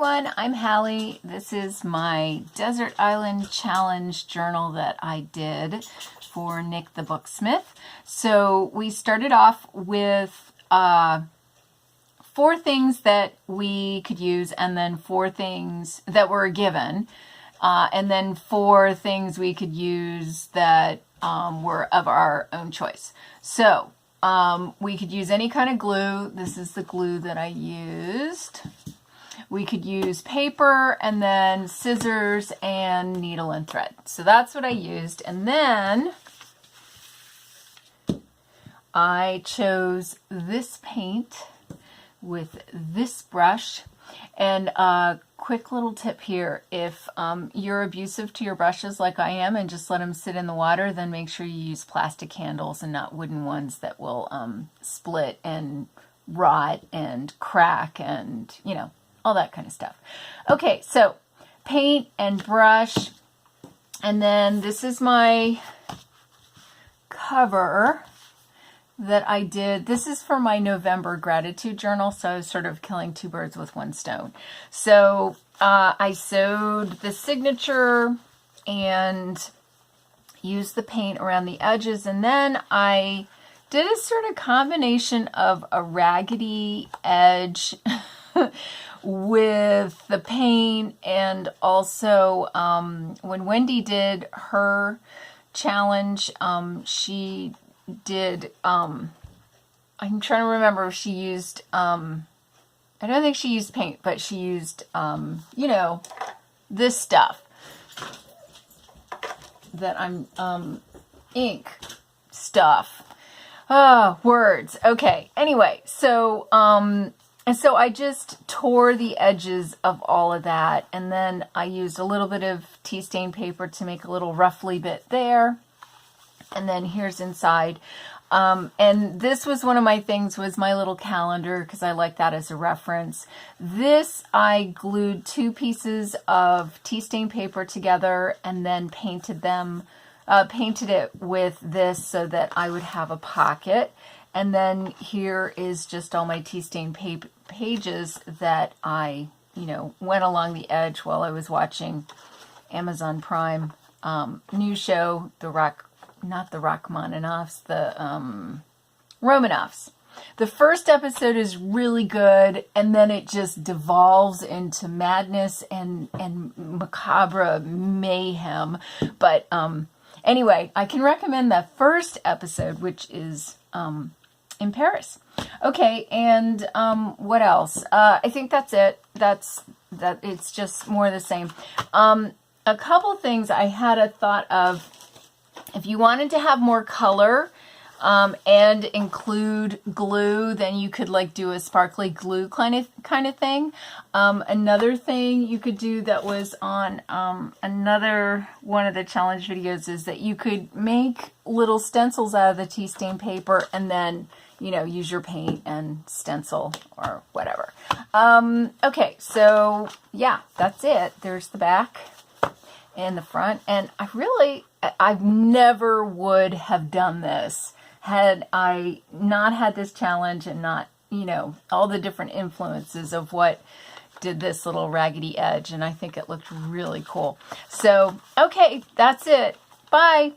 everyone, I'm Hallie. This is my Desert Island Challenge journal that I did for Nick the Booksmith. So we started off with 4 things that we could use, and then 4 things that were given, and then 4 things we could use that were of our own choice. So we could use any kind of glue. This is the glue that I used. We could use paper and then scissors and needle and thread. So that's what I used. And then I chose this paint with this brush. And a quick little tip here, if you're abusive to your brushes like I am and just let them sit in the water, then make sure you use plastic handles and not wooden ones that will split and rot and crack and, you know, all that kind of stuff. Okay, so paint and brush, and then this is my cover that I did. This is for my November gratitude journal, so I was sort of killing 2 birds with 1 stone. So I sewed the signature and used the paint around the edges, and then I did a sort of combination of a raggedy edge with the paint, and also when Wendy did her challenge, she did, I'm trying to remember if she used, I don't think she used paint, but she used, you know, this stuff that I'm, ink stuff. Oh, words. Okay. Anyway, so, and so I just tore the edges of all of that, and then I used a little bit of tea stain paper to make a little ruffly bit there. And then here's inside. And this was one of my things, was my little calendar, because I like that as a reference. This, I glued 2 pieces of tea stain paper together and then painted them, painted it with this so that I would have a pocket. And then here is just all my tea stain pages that I, you know, went along the edge while I was watching Amazon Prime new show, not the Rachmaninoffs, the Romanoffs. The first episode is really good, and then it just devolves into madness and macabre mayhem. But anyway, I can recommend that first episode, which is in Paris. Okay, and what else? I think that's it. That it's just more of the same. A couple things I had a thought of. If you wanted to have more color and include glue, then you could like do a sparkly glue kind of thing. Another thing you could do that was on another one of the challenge videos is that you could make little stencils out of the tea stain paper and then, you know, use your paint and stencil or whatever. Okay, so yeah, that's it. There's the back and the front, and I never would have done this had I not had this challenge and not, you know, all the different influences of what did this little raggedy edge, and I think it looked really cool. So, okay, that's it. Bye.